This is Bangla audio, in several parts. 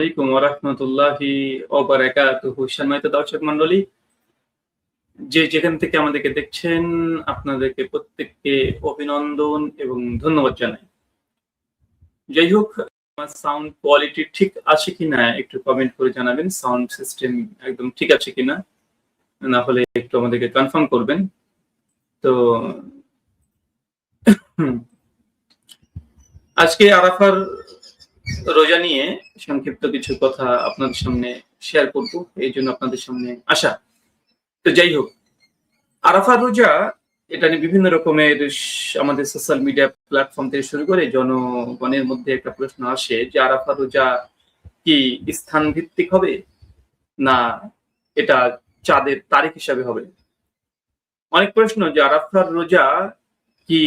আলাইকুম ওয়া রাহমাতুল্লাহি ওয়া বারাকাতুহু। সম্মানিত দর্শক মণ্ডলী, যেখান থেকে আমাদেরকে দেখছেন, আপনাদেরকে প্রত্যেককে অভিনন্দন এবং ধন্যবাদ জানাই। যাই হোক, আমার সাউন্ড কোয়ালিটি ঠিক আছে কিনা একটু কমেন্ট করে জানাবেন। সাউন্ড সিস্টেম একদম ঠিক আছে কিনা, না হলে একটু আমাদেরকে কনফার্ম করবেন। তো আজকে আরাফার রোজা নিয়ে সংক্ষিপ্ত কিছু কথা আপনাদের সামনে শেয়ার করব, এই জন্য আপনাদের সামনে আসা। তো যাই হোক, আরাফার রোজা এটা নিয়ে বিভিন্ন রকমের আমাদের সোশ্যাল মিডিয়া প্ল্যাটফর্ম থেকে শুরু করে জনগণের মধ্যে একটা প্রশ্ন আসে যে আরাফার রোজা কি স্থান ভিত্তিক হবে, না এটা চাঁদের তারিখ হিসাবে হবে। অনেক প্রশ্ন যে আরাফার রোজা কি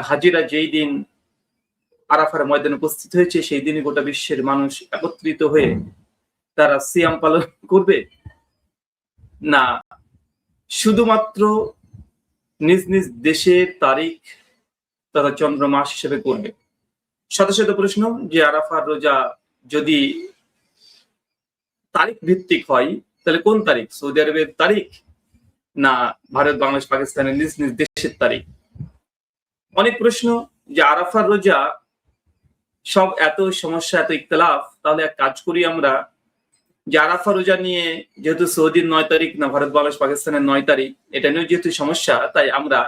হাজিরা যেই দিন আরাফার ময়দানে উপস্থিত হয়েছে সেই দিনই গোটা বিশ্বের মানুষ একত্রিত হয়ে তারা সিয়াম পালন করবে, না শুধুমাত্র নিজ নিজ দেশের তারিখ তথা চন্দ্র মাস হিসেবে করবে। শত শত প্রশ্ন যে আরাফার রোজা যদি তারিখ ভিত্তিক হয় তাহলে কোন তারিখ, সৌদি আরবের তারিখ না ভারত, বাংলাদেশ, পাকিস্তানের নিজ নিজ দেশের তারিখ। অনেক প্রশ্ন যে আরাফার রোজা সব এত সমস্যা, এত ইখতিলাফ, তাহলে এক কাজ করি আমরা যে আরাফা রোজা নিয়ে যেহেতু সৌদির 9 তারিখ না ভারত, বাংলাদেশ, পাকিস্তানের 9 তারিখ, এটা নিয়ে যেহেতু সমস্যা, তাই আমরা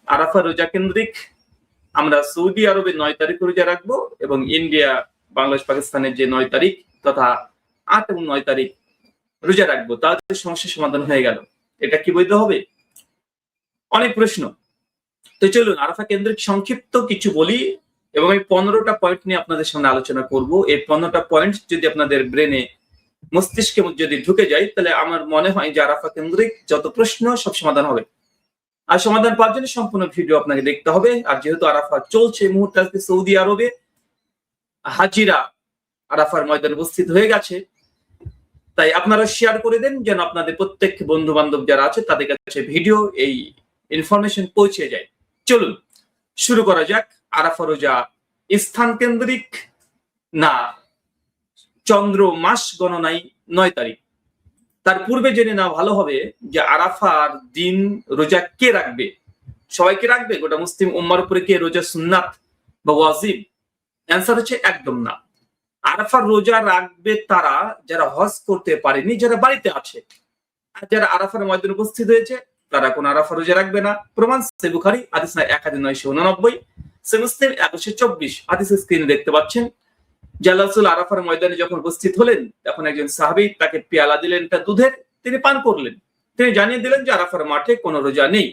আরাফা রোজা কেন্দ্রিক আমরা সৌদি আরবের 9 তারিখ রোজা রাখবো এবং ইন্ডিয়া, বাংলাদেশ, পাকিস্তানের যে 9 তারিখ তথা 8 এবং 9 তারিখ রোজা রাখবো, তাদের সমস্যার সমাধান হয়ে গেল। এটা কি বৈধ হবে? অনেক প্রশ্ন। তো চলুন আরাফা কেন্দ্রিক সংক্ষিপ্ত কিছু বলি এবং এই 15টা পয়েন্ট নিয়ে আপনাদের সামনে আলোচনা করব। এই 15টা পয়েন্ট যদি আপনাদের ব্রেনে, মস্তিষ্কে যদি ঢুকে যায়, তাহলে আমার মনে হয় যে আরাফা কেন্দ্রিক যত প্রশ্ন সব সমাধান হবে। আর সমাধান পাওয়ার জন্য সম্পূর্ণ ভিডিও আপনাকে দেখতে হবে। আর যেহেতু আরাফা চলছে এই মুহূর্তে, আজকে সৌদি আরবে হাজিরা আরাফার ময়দানে উপস্থিত হয়ে গেছে, তাই আপনারা শেয়ার করে দেন যেন আপনাদের প্রত্যেক বন্ধু বান্ধব যারা আছে তাদের কাছে ভিডিও, এই ইনফরমেশন পৌঁছে যায়। চলুন শুরু করা যাক। আরাফা রোজা স্থান কেন্দ্রিক না চন্দ্র মাস গণনায় 9 তারিখ। তার পূর্বে জেনে না ভালো হবে যে আরাফার দিন রোজা কে রাখবে। সবাইকে রাখবে? গোটা মুসলিম উম্মার উপরে কে রোজা সুন্নাত বা ওয়াজিব? অ্যান্সার হচ্ছে একদম না। আরাফার রোজা রাখবে তারা যারা হজ করতে পারেনি, যারা বাড়িতে আছে। আর যারা আরাফার ময়দানে উপস্থিত হয়েছে তারা কোন আরাফা রোজা রাখবে না। প্রমাণ সহিহ বুখারী হাদিস 1989, সহিহ মুসলিম 1124 হাদিস স্ক্রিনে দেখতে পাচ্ছেন। যে আল্লাহ রাসূল আরাফার ময়দানে যখন উপস্থিত হলেন, তখন একজন সাহাবী তাকে পেয়ালা দিলেন একটা দুধের, তিনি পান করলেন। তিনি জানিয়ে দিলেন যে আরাফার মাঠে কোনো রোজা নেই।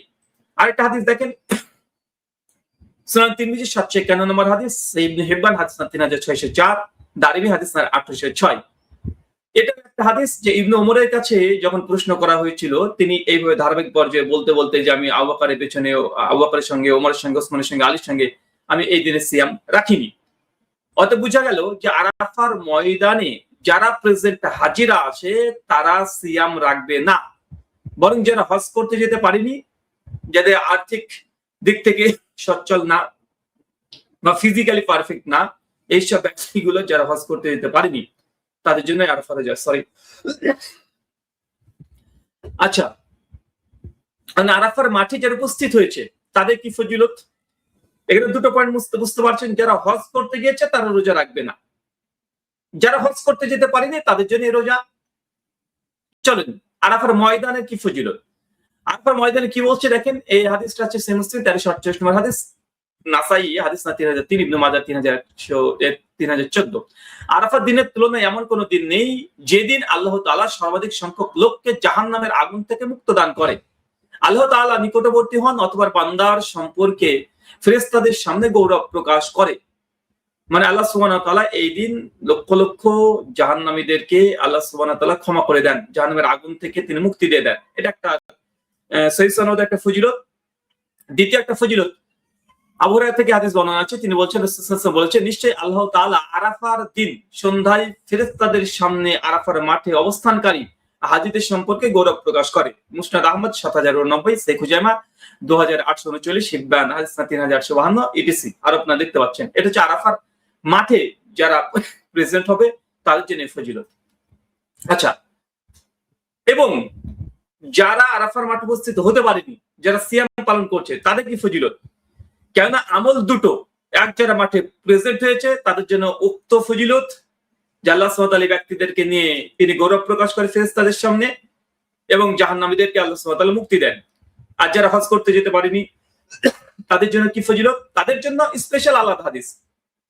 আরেকটা হাদিস দেখেন, সুনান তিরমিজি 751 নম্বর হাদিস, ইবনে হিব্বান হাদিস 3604, দারিমি হাদিস 1806। এটা একটা হাদিস যে ইবনে ওমরের কাছে যখন প্রশ্ন করা হয়েছিল, তিনি এইভাবে ধারাবাহিক পর্যায়ে বলতে বলতে যে আমি আবু বকরের পেছনে, আবু বকরের সঙ্গে, ওমরের সঙ্গে, ওসমানের সঙ্গে, আলীর সঙ্গে আমি এই দিনে সিয়াম রাখিনি। অতএব বোঝা গেল যে আরাফার ময়দানে যারা প্রেজেন্ট হাজিরা আছে তারা সিয়াম রাখবে না, বরং যারা হজ করতে যেতে পারেনি, যাদের আর্থিক দিক থেকে সচ্ছল না বা ফিজিক্যালি পারফেক্ট না, এইসব ব্যক্তিগুলো যারা হজ করতে যেতে পারেনি তাদের জন্য আরাফা রোজা। সরি। আচ্ছা, আরাফার মাঠে যারা উপস্থিত হয়েছে তাদের কি ফজিলত? এখানে দুটো পয়েন্ট বুঝতে পারছেন। যারা হজ করতে গিয়েছে তারা রোজা রাখবে না, যারা হজ করতে যেতে পারেনি তাদের জন্য রোজা। চলেন আরাফার ময়দানে কি ফজিলত, আরাফার ময়দানে কি বলছে দেখেন। এই হাদিসটা হচ্ছে সহিহ মুসলিম 1348 নম্বর হাদিস, নাসাই হাদিস 3003, ইবনে মাজাহ 3014। আরাফার দিনের তুলনায় এমন কোন দিন নেই যেদিন আল্লাহ তাআলা সর্বাধিক সংখ্যক লোককে জাহান্নামের আগুন থেকে মুক্ত দান করে। আল্লাহ তাআলা নিকটবর্তী হন অথবা বান্দার সম্পর্কে ফেরেশতাদের সামনে গৌরব প্রকাশ করে। মানে আল্লাহ সুবহানাহু ওয়া তাআলা এই দিন লক্ষ লক্ষ জাহান্নামীদেরকে আল্লাহ সুবহানাহু ওয়া তাআলা ক্ষমা করে দেন, জাহান্নামের আগুন থেকে তিনি মুক্তি দিয়ে দেন। এটা একটা সহিহ সনদ একটা ফজিলত। দ্বিতীয় একটা ফজিলত, আবু হুরায়রা থেকে হাদিস বর্ণনা আছে, তিনি বলছেন রাসূল সাল্লাল্লাহু আলাইহি ওয়াসাল্লাম বলেছেন, নিশ্চয়ই আল্লাহ তাআলা আরাফার দিন সন্ধ্যায় ফেরেশতাদের সামনে আরাফার মাঠে অবস্থানকারী হাজীদের সম্পর্কে গৌরব প্রকাশ করে। মুসনাদ আহমদ 7090, শেখ হুজাইমা 2839, হিব্বান হাদিস 3852 ইটিসি। আর আপনারা দেখতে পাচ্ছেন এটা হচ্ছে আরাফার মাঠে যারা প্রেজেন্ট হবে তাদের জন্য ফজিলত। আচ্ছা, এবং যারা আরাফার মাঠে উপস্থিত হতে পারেনি, যারা সিয়াম পালন করছে, তাদের কি ফজিলত? কেননা আমল দুটো, এক যারা মাঠে প্রেজেন্ট হয়েছে তাদের জন্য উক্ত ফজিলত, যে আল্লাহ সুবহানাহু ওয়া তাআলা ব্যক্তিদেরকে নিয়ে তিনি গৌরব প্রকাশ করে ফেরেশতাদের সামনে, এবং জাহান্নামীদেরকে আল্লাহ সুবহানাহু ওয়া তাআলা মুক্তি দেন। আর যারা হজ করতে যেতে পারেনি তাদের জন্য কি ফজিলত? তাদের জন্য স্পেশাল আলাদা হাদিস,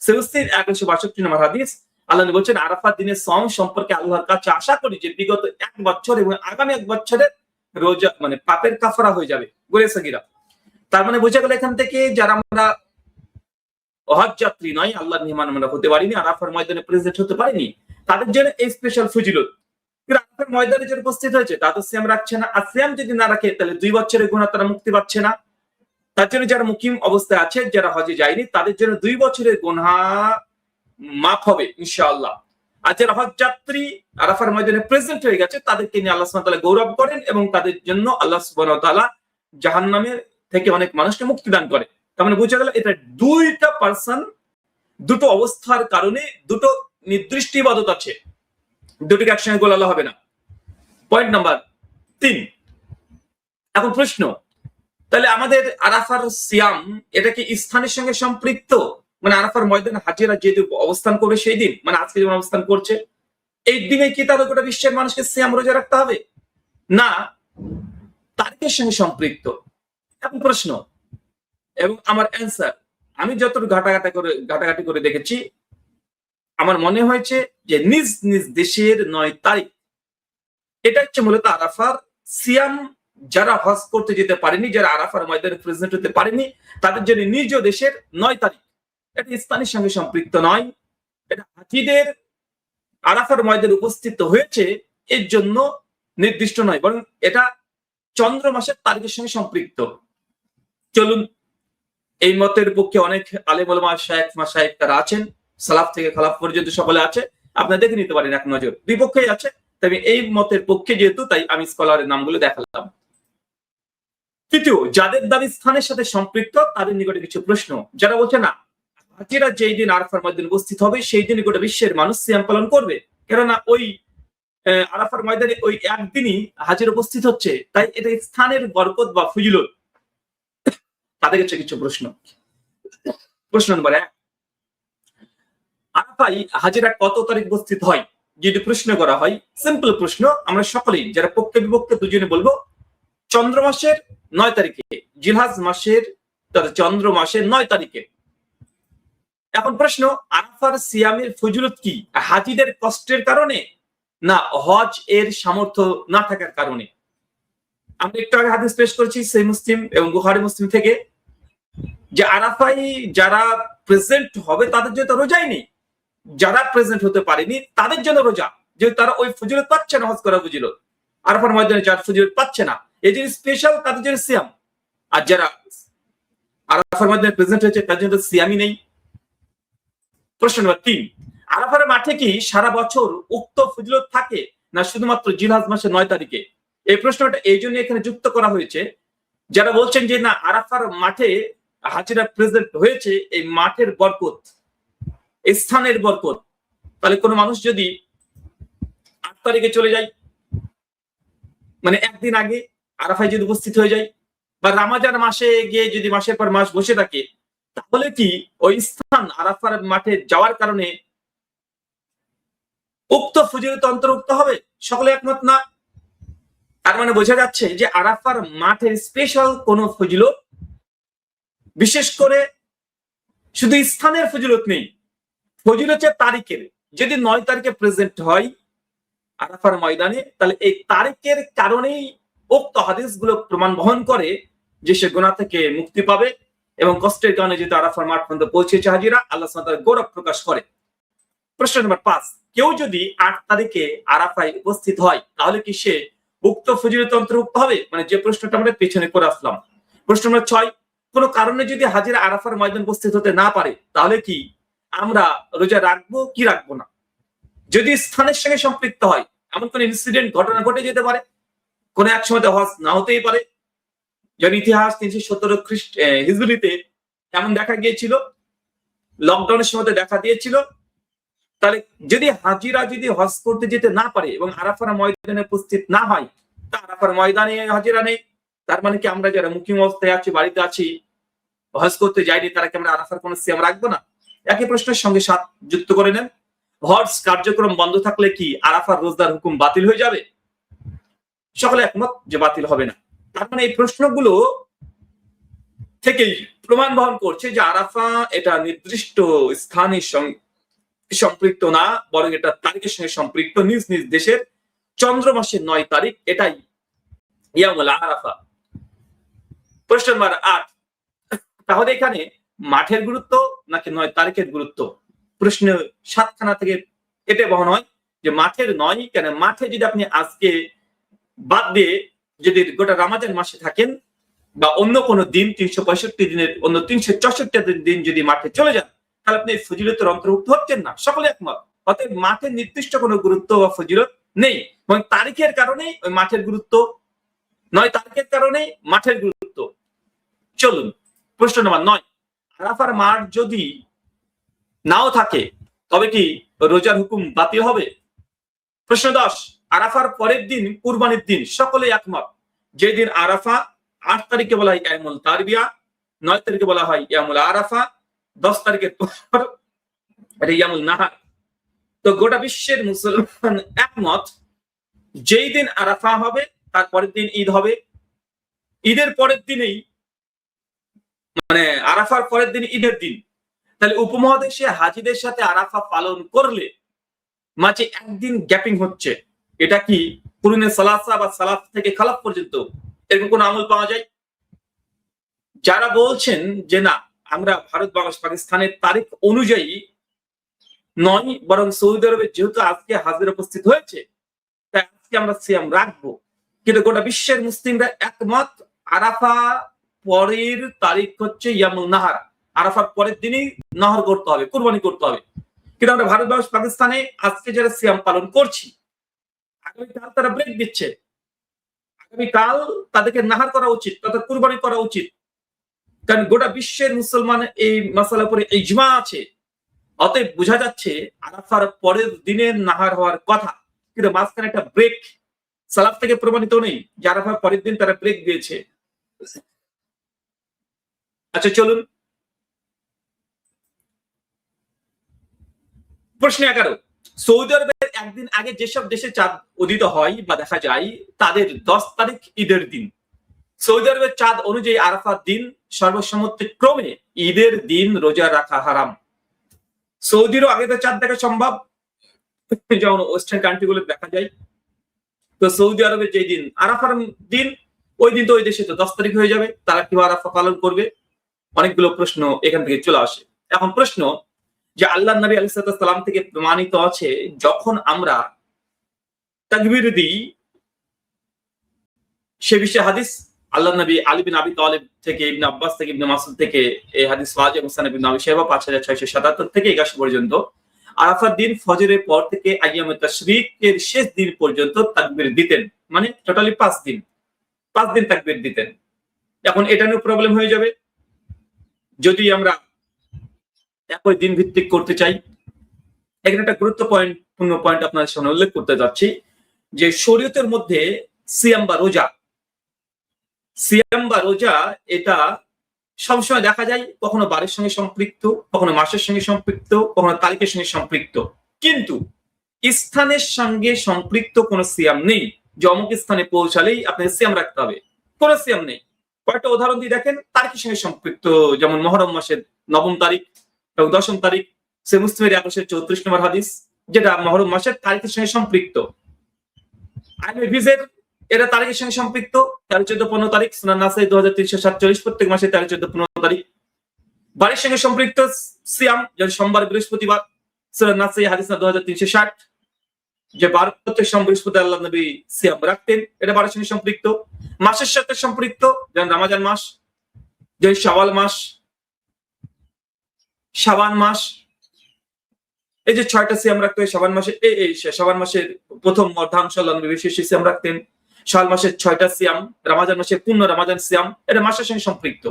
সহিহ 1162 নম্বর হাদিস, আল্লাহ নবী বলছেন, আরাফাত দিনের সওম সম্পর্কে আল্লাহর কাছে আশা করি যে বিগত 1 বছর এবং আগামী 1 বছরের রোজা মানে পাপের কাফারা হয়ে যাবে, গুনাহে সাগীরা। তার মানে বোঝা গেল এখান থেকে যারা আমরা হজ যাত্রী নয়, আল্লাহর মেহমান আমরা হতে পারিনি, আরাফার ময়দানে প্রেজেন্ট হতে পারিনি, তাদের জন্য এই স্পেশাল ফজিলত। কিন্তু আরাফার ময়দানে যারা উপস্থিত হয়েছে তারা তো সিয়াম রাখছে না, আর সিয়াম যদি না রাখে তাহলে 2 বছরের গুনাহ তারা মুক্তি পাচ্ছে না। তার জন্য যারা মুকিম অবস্থায় আছে, যারা হজে যায়নি, তাদের জন্য 2 বছরের গুনাহ মাফ হবে ইনশাআল্লাহ। আর যারা হজ যাত্রী আরাফার ময়দানে প্রেজেন্ট হয়ে গেছে, তাদেরকে নিয়ে আল্লাহ সুবহানাহু ওয়া তাআলা গৌরব করেন, এবং তাদের জন্য আল্লাহ সুবহানাহু ওয়া তাআলা জাহান্নামের থেকে অনেক মানুষকে মুক্তি দান করে। তার মানে বোঝা গেল এটা দুইটা পার্সন, দুটো অবস্থার কারণে দুটো নির্দিষ্ট ইবাদত আছে, দুটোকে একসঙ্গে গোলালা হবে না। Point number 3। এখন প্রশ্ন, তাহলে আমাদের আরাফার সিয়াম এটা কি স্থানের সঙ্গে সম্পৃক্ত? মানে আরাফার ময়দানে হাজিরা যেহেতু অবস্থান করবে সেই দিন, মানে আজকে যেমন অবস্থান করছে, এই দিনে কি তাহলে গোটা বিশ্বের মানুষকে সিয়াম রোজা রাখতে হবে? না, তারিখের সঙ্গে সম্পৃক্ত। এখন প্রশ্ন এবং আমার অ্যান্সার, আমি যতটুকু ঘাটাঘাটি করে দেখেছি, আমার মনে হয়েছে যে নিজ নিজ দেশের 9 তারিখ এটা হচ্ছে মূলত আরাফার সিয়াম। যারা হজ করতে যেতে পারেনি, যারা আরাফার ময়দানে প্রেজেন্ট হতে পারেনি, তাদের জন্য নিজ দেশের 9 তারিখ। এটা স্থানের সঙ্গে সম্পৃক্ত নয়, এটা হাজিদের আরাফার ময়দানে উপস্থিত হয়েছে এর জন্য নির্দিষ্ট নয়, বরং এটা চন্দ্র মাসের তারিখের সঙ্গে সম্পৃক্ত। চলুন, এই মতের পক্ষে অনেক আলেম ওলামা, শায়েখ মাশায়েখ তারা আছেন, সালাফ থেকে খালাফ পর্যন্ত সকলে আছে, আপনারা দেখে নিতে পারেন এক নজর। বিপক্ষেই আছে, তবে এই মতের পক্ষে যেহেতু, তাই আমি স্কলারের নামগুলো দেখালাম। তৃতীয়, যাদের দাবি স্থানের সাথে সম্পৃক্ত, তাদের নিকটে কিছু প্রশ্ন। যারা বলছে না, হাজিরা যেই দিন আরাফার ময়দানে উপস্থিত হবে সেই দিন গোটা বিশ্বের মানুষ সিয়াম পালন করবে, কেননা ওই আরাফার ময়দানে ওই একদিনই হাজির উপস্থিত হচ্ছে, তাই এটা স্থানের বরকত বা ফজিলত। তাদের কাছে কিছু প্রশ্ন। প্রশ্ন নম্বর 1, আরাফায় হাজিরা কত তারিখ উপস্থিত হয়? যদি প্রশ্ন করা হয়, সিম্পল প্রশ্ন, আমরা সকলেই যারা পক্ষে বিপক্ষে দুজনে বলবো চন্দ্র মাসের 9 তারিখে, জিলহজ মাসের চন্দ্র মাসের 9 তারিখে। এখন প্রশ্ন, আরাফার সিয়ামের ফজিলত কি হাজিদের কষ্টের কারণে, না হজ এর সামর্থ্য না থাকার কারণে? আমরা একটু আগে হাদিস পেশ করেছি সহিহ মুসলিম এবং বুখারী মুসলিম থেকে, যে আরাফায় যারা প্রেজেন্ট হবে তাদের জন্য রোজাই নেই, যারা প্রেজেন্ট হতে পারেনি তাদের জন্য রোজা, যেহেতু তারা ওই ফজিলত পাচ্ছে না, হজ করা ফজিলত। আরাফার ময়দানে যারা ফজিলত পাচ্ছে না, এই জন্য স্পেশাল তাদের জন্য সিয়াম। আর যারা আরাফার ময়দানে প্রেজেন্ট হয়েছে তাদের জন্য সিয়ামই নেই। প্রশ্ন নম্বর 3, আরাফার মাঠে কি সারা বছর উক্ত ফজিলত থাকে, না শুধুমাত্র জিলহজ মাসের 9 তারিখে? এই প্রশ্নটা এই জন্য এখানে যুক্ত করা হয়েছে, যারা বলছেন যে না আরাফার মাঠে হাজিরা প্রেজেন্ট হয়েছে, এই মাঠের বরকত, এই স্থানের বরকত। তাহলে কোনো মানুষ যদি 8 তারিখে চলে যায়, মানে একদিন আগে আরাফায় যদি উপস্থিত হয়ে যায়, বা রামাজান মাসে গিয়ে যদি মাসের পর মাস বসে থাকে, তাহলে কি ওই স্থান আরাফার মাঠে যাওয়ার কারণে উক্ত ফজিলত অন্তর্ভুক্ত হবে? সকলে একমত না। তার মানে বোঝা যাচ্ছে যে আরাফার মাঠের স্পেশাল কোন ফজিলত, বিশেষ করে শুধু স্থানের ফজিলত নেই, ফজিলত হচ্ছে তারিখের। যদি 9 তারিখে প্রেজেন্ট হয় আরাফার ময়দানে, তাহলে এই তারিখের কারণেই উক্ত হাদিসগুলো প্রমাণ বহন করে যে সে গুনাহ থেকে মুক্তি পাবে, এবং কষ্টের কারণে যেহেতু আরাফার মাঠ পর্যন্ত পৌঁছেছে হাজিরা, আল্লাহ সুবহানাহু ওয়া তাআলা গৌরব প্রকাশ করে। প্রশ্ন নম্বর 5, কেউ যদি 8 তারিখে আরাফায় উপস্থিত হয়, তাহলে কি সে উক্ত ফজিলত অন্তর্ভুক্ত হবে? মানে যে প্রশ্নটা আমরা পেছনে করে আসলাম। প্রশ্ন নম্বর 6, কোন কারণে যদি হাজিরা আরাফার ময়দানে উপস্থিত হতে না পারে, তাহলে কি আমরা রোজা রাখবো কি রাখবো না? যদি স্থানের সঙ্গে সম্পৃক্ত হয়, এমন কোন ইনসিডেন্ট ঘটনা ঘটে যেতে পারে, কোন এক সময় হজ না হতেই পারে। যেমন ইতিহাস 317 হিজরিতে এমন দেখা গিয়েছিল, লকডাউনের সময় দেখা দিয়েছিল, তাহলে যদি হাজিরা যদি হজ করতে যেতে না পারে এবং আরাফার ময়দানে উপস্থিত না হয়, তা আরাফার ময়দানে হাজিরা নেই, তার মানে কি আমরা যারা মুকিম অবস্থায় আছি, বাড়িতে আছি, হজ করতে যাইনি, তারা কি আমরা আরাফার কোন সিয়াম রাখবো না? একই প্রশ্নের সঙ্গে সাথ যুক্ত করে নেন, হজ কার্যক্রম বন্ধ থাকলে কি আরাফার রোজদার হুকুম বাতিল হয়ে যাবে? সকলে একমত যে বাতিল হবে না। তার মানে এই প্রশ্নগুলো থেকেই প্রমাণ বহন করছে যে আরাফা এটা নির্দিষ্ট স্থানের সঙ্গে সম্পৃক্ত না, বরং এটা তারিখের সঙ্গে সম্পৃক্ত। নিজ নিজ দেশের চন্দ্র মাসের 9 তারিখ, এটাই ইয়ামুল আরাফা। প্রশ্ন নম্বর 8, তাহলে এখানে মাঠের গুরুত্ব নাকি 9 তারিখের গুরুত্ব? প্রশ্ন 7খানা থেকে এটা বহন হয় যে মাঠের 9 কেন? মাঠে যদি আপনি আজকে বাদ দিয়ে যদি গোটা রমজান মাসে থাকেন বা অন্য কোনো দিন 365 দিনের অন্য 364 দিন যদি মাঠে চলে যান, তাহলে আপনি ফজিলতের অন্তর্ভুক্ত হচ্ছেন না। সকলে একমত। অতএব মাঠের নির্দিষ্ট কোনো গুরুত্ব বা ফজিলত নেই, এবং তারিখের কারণেই ওই মাঠের গুরুত্ব, 9 তারিখের কারণেই মাঠের গুরুত্ব। চলুন প্রশ্ন নম্বর 9, আরাফার মাঠ যদি নাও থাকে তবে কি রোজার হুকুম বাতিল হবে? প্রশ্ন 10, আরাফার পরের দিন কুরবানির দিন, সকলে একমত। যেদিন আরাফা 8 তারিখে বলা হয় ইয়ামুল তারবিয়া, 9 তারিখে বলা হয় ইয়ামুল আরাফা, 10 তারিখের পর এটা ইয়ামুল নাহার। তো গোটা বিশ্বের মুসলমান একমত, যেই দিন আরাফা হবে তার পরের দিন ঈদ হবে। ঈদের পরের দিনেই মানে আরাফার পরের দিন ঈদের দিন। তাহলে উপমহাদেশে হাজিদের সাথে আরাফা পালন করলে মাঝে একদিন গ্যাপিং হচ্ছে। এটা কি কুরুনে সালাসা বা সালাফ থেকে খালাফ পর্যন্ত এরকম কোন আমল পাওয়া যায়? যারা বলছেন যে না, আমরা ভারত, বাংলাদেশ, পাকিস্তানের তারিখ অনুযায়ী নয়, বরং সৌদি আরবে যেহেতু আজকে হাজির উপস্থিত হয়েছে, তাই আজকে আমরা সিয়াম রাখবো, কিন্তু গোটা বিশ্বের মুসলিমরা একমত আরাফা পরের তারিখ হচ্ছে ইয়ামুল নাহার। আরাফার পরের দিনই নাহর করতে হবে, কুরবানি করতে হবে। কিন্তু আমরা ভারত, বাংলাদেশ, পাকিস্তানে আজকে যারা সিয়াম পালন করছি, আগামীকাল তারা ব্রেক দিচ্ছে। আগামীকাল তাদেরকে নাহার করা উচিত, তাদের কুরবানি করা উচিত, কারণ গোটা বিশ্বের মুসলমান এই মাসালার উপরে ইজমা আছে। অতএব বোঝা যাচ্ছে আরাফার পরের দিনের নাহার হওয়ার কথা, কিন্তু মাঝখানে একটা ব্রেক সালাফ থেকে প্রমাণিত নেই যে আরাফার পরের দিন তারা ব্রেক দিয়েছে। আচ্ছা চলুন প্রশ্ন 11, সৌদি আরবের একদিন আগে যেসব দেশে চাঁদ উদিত হয় বা দেখা যায়, তাদের 10 তারিখ ঈদের দিন। সৌদি আরবের চাঁদ অনুযায়ী আরাফার দিন সর্বসম্মতিক্রমে ঈদের দিন রোজা রাখা হারাম। সৌদিরও আগে তো চাঁদ দেখা সম্ভব, যেমন ওয়েস্টার্ন কান্ট্রি গুলো দেখা যায়। তো সৌদি আরবের যে দিন আরাফার দিন, ওই দিন তো ওই দেশে তো 10 তারিখ হয়ে যাবে, তারা কিভাবে আরাফা পালন করবে? অনেকগুলো প্রশ্ন এখান থেকে চলে আসে। এখন প্রশ্ন যে আল্লাহ নবী আলাইহিস সালাম থেকে প্রমাণিত আছে, যখন আমরা তাকবীর দিই, সে বিষয়ে হাদিস আল্লাহ নবী আলী বিন আবি তালিব থেকে, ইবনে আব্বাস থেকে, ইবনে মাসউদ থেকে এই হাদিস পাওয়া যায়। মুসনাদ ইবনে আবি শাইবা 5677 থেকে 81 পর্যন্ত। আরাফার দিন ফজরের পর থেকে আইয়ামে তাশরিকের শেষ দিন পর্যন্ত তাকবীর দিতেন, মানে টোটালি 5 দিন তাকবীর দিতেন। এখন এটা নিয়ে প্রবলেম হয়ে যাবে যদি আমরা একই দিন ভিত্তিক করতে চাই। এখানে একটা গুরুত্বপূর্ণ পয়েন্ট আপনাদের সামনে উল্লেখ করতে যাচ্ছি, যে শরীয়তের মধ্যে সিয়াম বা রোজা এটা সবসময় দেখা যায় কখনো বারের সঙ্গে সম্পৃক্ত, কখনো মাসের সঙ্গে সম্পৃক্ত, কখনো তারিখের সঙ্গে সম্পৃক্ত, কিন্তু স্থানের সঙ্গে সম্পৃক্ত কোনো সিয়াম নেই যে অমুক স্থানে পৌঁছালেই আপনাকে সিয়াম রাখতে হবে, কোনো সিয়াম নেই। কয়েকটা উদাহরণ দিয়ে দেখেন তারিখের সঙ্গে সম্পৃক্ত, যেমন মহরম মাসের 9 তারিখ এবং 10 তারিখ, সে মুসলিমের 134 নম্বর হাদিস, যেটা মহরম মাসের তারিখের সঙ্গে সম্পৃক্ত। আইনে ভিজের এটা তারিখের সঙ্গে সম্পৃক্ত, 13, 14, 15 তারিখ, সুনান নাসাই 2347, প্রত্যেক মাসে 13, 14, 15 তারিখ। বারের সঙ্গে সম্পৃক্ত সিয়াম, যেমন সোমবার, বৃহস্পতিবার, সুনান নাসাই হাদিস 2360, যে বার প্রত্যেক সোম বৃহস্পতি আল্লাহ নবী সিয়াম রাখতেন, এটা বারের সঙ্গে সম্পৃক্ত। মাসের সাথে সম্পৃক্ত, যেমন রমজান মাস, যেমন শাওয়াল মাস, শাবান মাস, এই যে 6টা সিয়াম রাখতে হয় শাবান মাসে। এই শাবান মাসের প্রথম অর্ধাংশ আল্লাহ নবী বিশেষ সিয়াম রাখতেন। শাওয়াল মাসের 6টা সিয়াম, রমজান মাসের পূর্ণ রমজান সিয়াম, এটা মাসের সঙ্গে সম্পৃক্ত।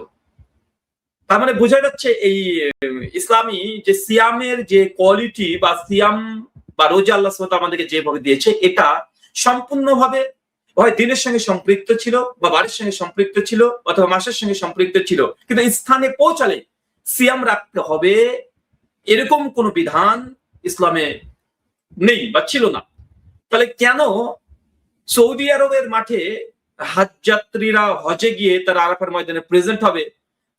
তার মানে বোঝা যাচ্ছে এই ইসলামী যে সিয়ামের যে কোয়ালিটি বা সিয়াম বা রোজা আল্লাহ সুবহানাহু ওয়া তাআলা আমাদেরকে যেভাবে দিয়েছে, এটা সম্পূর্ণভাবে হয় দিনের সঙ্গে সম্পৃক্ত ছিল বা বাড়ির সঙ্গে সম্পৃক্ত ছিল অথবা মাসের সঙ্গে সম্পৃক্ত ছিল, কিন্তু স্থানে পৌঁছালে সিয়াম রাখতে হবে এরকম কোন বিধান ইসলামে নেই বা ছিল না। তাহলে কেন সৌদি আরবের মাঠে হজ যাত্রীরা হজে গিয়ে তারা আরাফার ময়দানে প্রেজেন্ট হবে,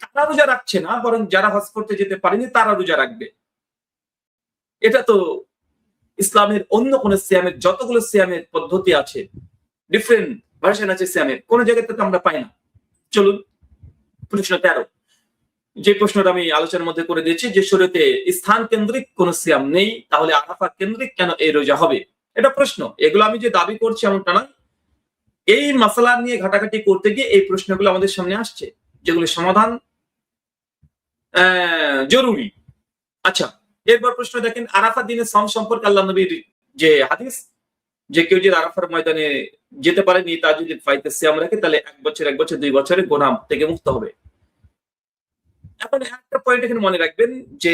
তারা রোজা রাখছে না, বরং যারা হজ করতে যেতে পারেনি তারা রোজা রাখবে? এটা তো ইসলামের অন্য কোন সিয়ামের যতগুলো সিয়ামের পদ্ধতি আছে, ডিফারেন্ট ভার্সন আছে সিয়ামের, কোন জায়গাতে তো আমরা পাই না। চলুন প্রশ্ন 13, যে প্রশ্নটা আমি আলোচনার মধ্যে করে দিয়েছি, যে শরীয়তে স্থান কেন্দ্রিক কোন সিয়াম নেই, তাহলে আরাফা কেন্দ্রিক কেন এই রোজা হবে? এটা প্রশ্ন। এগুলো আমি যে দাবি করছি এমনটা নয়, এই মাসালা নিয়ে ঘাটাঘাটি করতে গিয়ে এই প্রশ্নগুলো আমাদের সামনে আসছে, যেগুলো সমাধান জরুরি। আচ্ছা, এরপর প্রশ্ন দেখেন, আরাফার দিনে সম সম্পর্কে আল্লাহ নবীর যে হাদিস, যে কেউ যদি আরাফার ময়দানে যেতে পারেনি তা যদি ফাইতে সিয়াম রাখে, তাহলে 1 বছর 2 বছরের গুনাহ থেকে মুক্ত হবে। এখন একটা পয়েন্ট এখানে মনে রাখবেন যে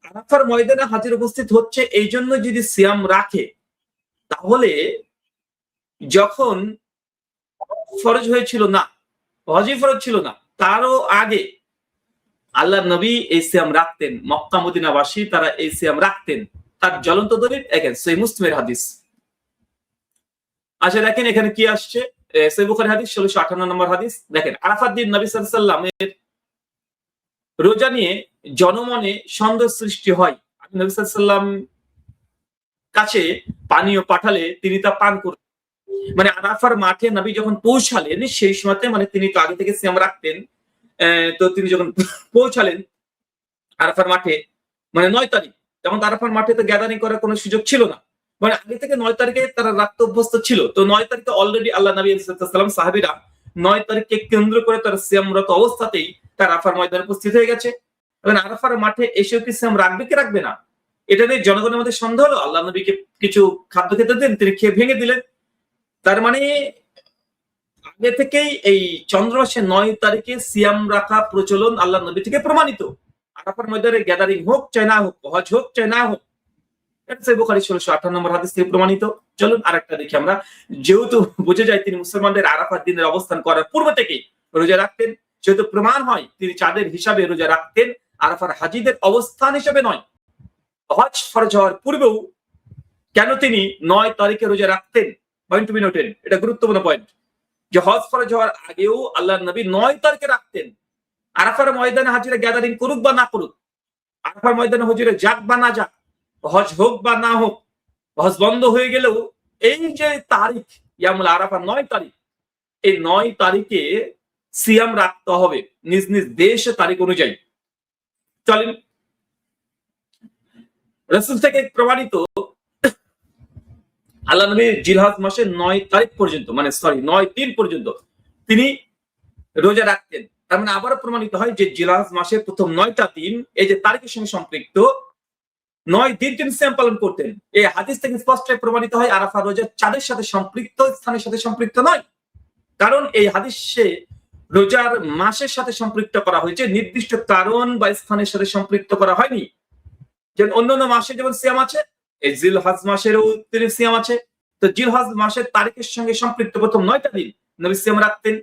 আরাফার ময়দানে হাজির উপস্থিত হচ্ছে এই জন্য যদি সিয়াম রাখে, তাহলে যখন ফরজ হয়েছিল না, হজই ফরজ ছিল না, তারও আগে আল্লাহ নবী এই সিয়াম রাখতেন, মক্কা মদিনাবাসী তারা এই সিয়াম রাখতেন। তার জ্বলন্ত দলিল এগেন সহিহ মুসলিমের হাদিস। আচ্ছা দেখেন এখানে কি আসছে, সহিহ বুখারী হাদিস 1658 নম্বর হাদিস। দেখেন, আরাফার দিন নবী সাল্লাল্লাহু আলাইহি ওয়াসাল্লামের রোজা নিয়ে জনমনে সন্দেহ সৃষ্টি হয়। নবী সাল্লাল্লাহু আলাইহি ওয়াসাল্লাম কাছে পানীয় পাঠালে তিনি তা পান করতেন। মানে আরাফার মাঠে নবী যখন পৌঁছালেন সেই সময়তে, মানে তিনি তো আগে থেকে সিয়াম রাখতেন, তো তিনি যখন পৌঁছালেন আরাফার মাঠে, মানে 9 তারিখ, তখন আরাফার মাঠে তো গ্যাদারিং করার কোনো সুযোগ ছিল না, মানে আগে থেকে 9 তারিখে তারা রাখতে অভ্যস্ত ছিল। তো 9 তারিখে অলরেডি আল্লাহ নবী সাল্লাল্লাহু আলাইহি ওয়াসাল্লাম সাহাবীরা 9 তারিখকে কেন্দ্র করে তারা সিয়ামরত অবস্থাতেই তার আরাফার ময়দানে উপস্থিত হয়ে গেছে। এখন আরাফার মাঠে এসেও কি সিয়াম রাখবে কি রাখবে না, এটা নিয়ে জনগণের মধ্যে সন্দেহ হলো। আল্লাহ নবীকে কিছু খাদ্য খেতে দেন, তিনি খেয়ে ভেঙে দিলেন। তার মানে আগে থেকেই এই চন্দ্র মাসের 9 তারিখে সিয়াম রাখা প্রচলন আল্লাহ নবী থেকে প্রমাণিত। আরাফার ময়দানে গ্যাদারিং হোক চাই না হোক, হজ হোক চাই না হোক, এটা সহিহ বুখারী 1658 নম্বর হাদিস থেকে প্রমাণিত। চলুন আরেকটা দেখি আমরা। যেহেতু বুঝে যায় তিনি মুসলমানদের আরাফার দিনের অবস্থান করার পূর্ব থেকেই রোজা রাখতেন, যেহেতু প্রমাণ হয় তিনি চাঁদের হিসাবে রোজা রাখতেন, আরাফার হাজীদের অবস্থান হিসাবে নয়। হজ ফরজ হওয়ার পূর্বেও কেন তিনি 9 তারিখে রোজা রাখতেন? পয়েন্ট টু বি নোটেড, এটা গুরুত্বপূর্ণ পয়েন্ট, যে হজ ফরজ হওয়ার আগেও আল্লাহর নবী 9 তারিখে রাখতেন। আরাফার ময়দানে হাজিরা গ্যাদারিং করুক বা না করুক, আরাফার ময়দানে হুজুরে যাক বা না যাক, হজ হোক বা না হোক, হজ বন্ধ হয়ে গেলেও এই যে তারিখ ইয়ামুল আরাফা 9 তারিখ, এই 9 তারিখে সিয়াম রাখতে হবে নিজ নিজ দেশে তারিখ অনুযায়ী। চলেন রাসূল থেকে প্রমাণিত আল্লাহ নবী জিলহজ মাসের 9 তারিখ পর্যন্ত, মানে 9 দিন পর্যন্ত তিনি রোজা রাখতেন। তার মানে আবারও প্রমাণিত হয় যে জিলহজ মাসের প্রথম 9টা দিন এই যে তারিখের সঙ্গে সম্পৃক্ত, 9 দিন তিনি সিয়াম পালন করতেন। এই হাদিস থেকে স্পষ্ট প্রমাণিত হয় আরাফা রোজা চাঁদের সাথে সম্পৃক্ত, স্থানের সাথে সম্পৃক্ত নয়। কারণ এই হাদিসে রোজার মাসের সাথে সম্পৃক্ত করা হয়েছে, নির্দিষ্ট কারণ বা স্থানের সাথে সম্পৃক্ত করা হয়নি। যেমন অন্যান্য মাসে যেমন সিয়াম আছে, এই জিলহজ মাসেরও তিনি সিয়াম আছে। তো জিলহজ মাসের তারিখের সঙ্গে সম্পৃক্ত প্রথম 9টা দিন নবী সিয়াম রাখতেন।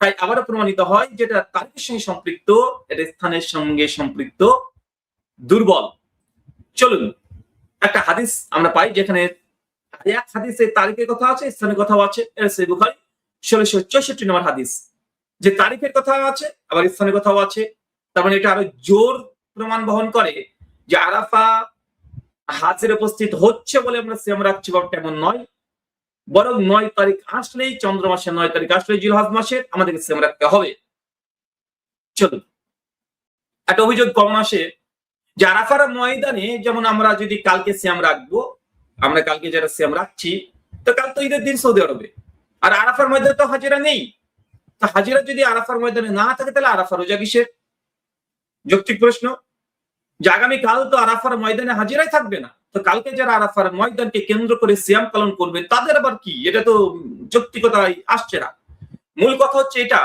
তাই আবারও প্রমাণিত হয় যেটা তারিখের সঙ্গে সম্পৃক্ত, এটা স্থানের সঙ্গে সম্পৃক্ত দুর্বল। চলুন একটা হাদিস আমরা পাই যেখানে এক হাদিসে তারিখের কথা আছে, স্থানের কথাও আছে। এটা সহিহ বুখারী 1664 নম্বর হাদিস, যে তারিখের কথা আছে আবার স্থানের কথাও আছে। তার মানে এটা আরো জোর প্রমাণ বহন করে যে আরাফা হাজির উপস্থিত হচ্ছে বলে আমরা সিয়াম রাখছি বা তেমন নয়, বরং 9 তারিখ আসলেই, চন্দ্র মাসের 9 তারিখ আসলেই জিলহজ মাসের আমাদেরকে সিয়াম রাখতে হবে। চলুন একটা অভিযোগ কমন আসে যে আরাফার ময়দানে, যেমন আমরা যদি কালকে সিয়াম রাখবো, আমরা কালকে যারা সিয়াম রাখছি, তো কাল তো ঈদের দিন সৌদি আরবে, আর আরাফার ময়দানে তো হাজিরা নেই। তো হাজিরা যদি আরাফার ময়দানে না থাকে, তাহলে আরাফা রোজা কিসের? যৌক্তিক প্রশ্ন, যে আগামীকাল তো আরাফার ময়দানে হাজিরাই থাকবে না, তো কালকে যারা আরাফার ময়দানকে কেন্দ্র করে সিয়াম পালন করবে তাদের আবার কি? এটা তো যৌক্তিকতায় আসছে না। মূল কথা হচ্ছে এটা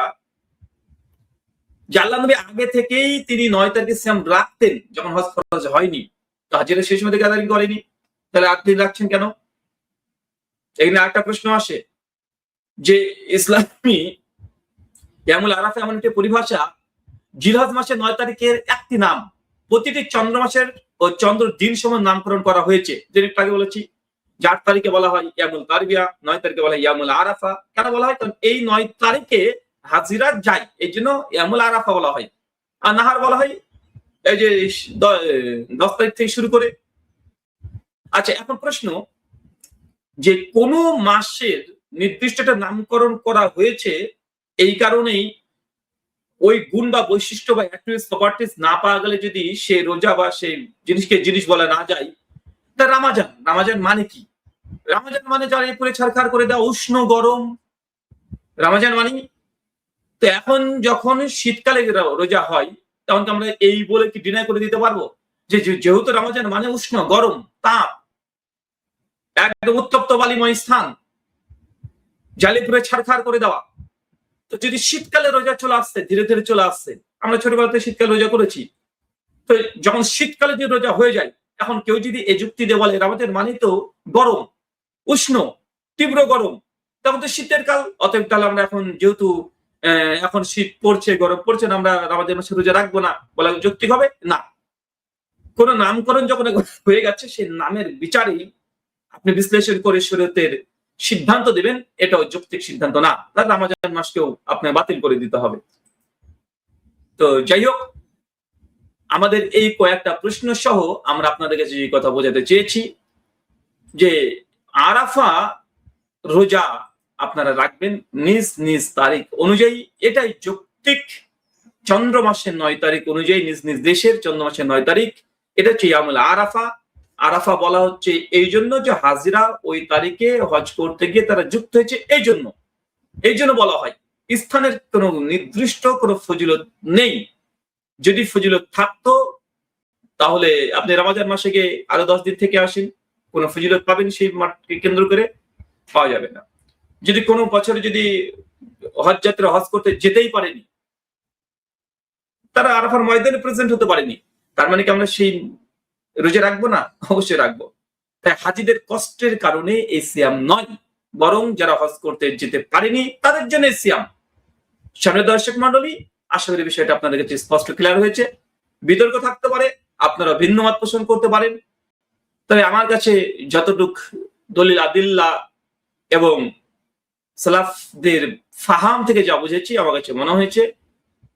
যে আল্লাহ নবী আগে থেকেই তিনি 9 তারিখে সিয়াম রাখতেন যখন হজ ফরজ হয়নি, তো হাজিরা সেই সময় থেকে আদায় করেনি, তাহলে 8 দিন রাখছেন কেন? এখানে একটা প্রশ্ন আসে যে ইসলামী ইয়ামুল আরাফা এমন একটি পরিভাষা, জিলহজ মাসের 9 তারিখের একটি নাম, প্রতিটি চন্দ্র মাসের ও চন্দ্র দিন সময় নামকরণ করা হয়েছে। যেটা একটু আগে বলেছি যে 8 তারিখে বলা হয় ইয়ামুল তারবিয়া, 9 তারিখে বলা হয় ইয়ামুল আরাফা। কেন বলা হয়? কারণ এই 9 তারিখে হাজিরা যায়, এই জন্য ইয়ামুল আরাফা বলা হয়। আর নাহার বলা হয় এই যে 10 তারিখ থেকে শুরু করে। আচ্ছা, এখন প্রশ্ন যে কোন মাসের নির্দিষ্ট একটা নামকরণ করা হয়েছে, এই কারণেই ওই গুণ বা বৈশিষ্ট্য বা অ্যাট্রিবিউটস প্রপার্টিজ না পাওয়া গেলে যদি সে রোজা বা সেই জিনিসকে জিনিস বলা না যায়, তা রামাজান, রামাজান মানে কি? রামাজান মানে যারা এই পুরে ছাড়খাড় করে দেওয়া, উষ্ণ গরম, রামাজান মানে। তো এখন যখন শীতকালে রোজা হয়, তখন কি আমরা এই বলে কি ডিনাই করে দিতে পারবো যে যেহেতু রামাজান মানে উষ্ণ গরম তাপ, একদম উত্তপ্ত বালিময় স্থান, জালি পুরে ছাড়খাড় করে দেওয়া, তো যদি শীতকালে রোজা চলে আসছে, ধীরে ধীরে চলে আসছে, আমরা ছোটবেলাতে শীতকালে রোজা করেছি, তো যখন শীতকালে যদি রোজা হয়ে যায়, এখন কেউ যদি এই যুক্তি দিয়ে বলে রামাজান মানে তো গরম, উষ্ণ, তীব্র গরম, তখন তো শীতের কাল, অতএব তাহলে আমরা এখন যেহেতু এখন শীত পড়ছে, গরম পড়ছে না, আমরা রামাজান মাসে রোজা রাখবো না, বলা যৌক্তিক হবে না। কোন নামকরণ যখন হয়ে গেছে, সেই নামের বিচারেই আপনি বিশ্লেষণ করে শরীয়তের সিদ্ধান্ত দিবেন, এটাও যৌক্তিক সিদ্ধান্ত না, তাহলে রামাজান মাসকেও আপনি বাতিল করে দিতে হবে। তো যাই হোক, আমাদের এই কয়েকটা প্রশ্ন সহ আমরা আপনাদের কাছে যে কথা বোঝাতে চেয়েছি যে আরাফা রোজা আপনারা রাখবেন নিজ নিজ তারিখ অনুযায়ী, এটাই যৌক্তিক। চন্দ্র মাসের 9 তারিখ অনুযায়ী নিজ নিজ দেশের চন্দ্র মাসের 9 তারিখ, এটা হচ্ছে ইয়ামুল আরাফা। আরাফা বলা হচ্ছে এই জন্য যে হাজিরা ওই তারিখে হজ করতে গিয়ে তারা যুক্ত হয়েছে, এই জন্য বলা হয়। স্থানের কোনো নির্দিষ্ট কোনো ফজিলত নেই। যদি ফজিলত থাকতো তাহলে আপনি রমজান মাসে গিয়ে আরো 10 দিন থেকে আসেন, কোনো ফজিলত পাবেন সেই মাঠকে কেন্দ্র করে? পাওয়া যাবে না। যদি কোনো বছরে যদি হজ যাত্রা হজ করতে যেতেই পারেনি, তারা আরাফার ময়দানে প্রেজেন্ট হতে পারেনি, তার মানে কি আমরা সেই রোজা রাখবো না? অবশ্যই রাখবো। তাই হাজিদের কষ্টের কারণে এই সিয়াম নয়, বরং যারা হজ করতে যেতে পারেনি তাদের জন্য সিয়াম। সামনে দর্শক মন্ডলী, আশা করি বিষয়টা আপনাদের কাছে স্পষ্ট ক্লিয়ার হয়েছে। বিতর্ক থাকতে পারে, আপনারা ভিন্ন মত পোষণ করতে পারেন, তবে আমার কাছে যতটুক দলিল আদিল্লা এবং সালাফদের ফাহাম থেকে যা বুঝেছি, আমার কাছে মনে হয়েছে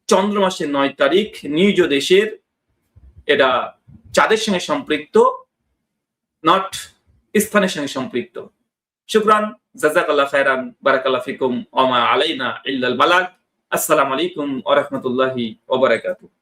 চন্দ্র মাসের 9 তারিখ নিজ দেশের, এটা চাঁদের সঙ্গে সম্পৃক্ত, নট স্থানের সঙ্গে সম্পৃক্ত। শুকরান, জাযাকাল্লাহ খায়রান, বারাকাল্লাহ ফিকুম, ওয়া মা আলাইনা ইল্লাল বালাগ। আসসালামু আলাইকুম ওয়া রাহমাতুল্লাহি ওয়া বারাকাতুহু।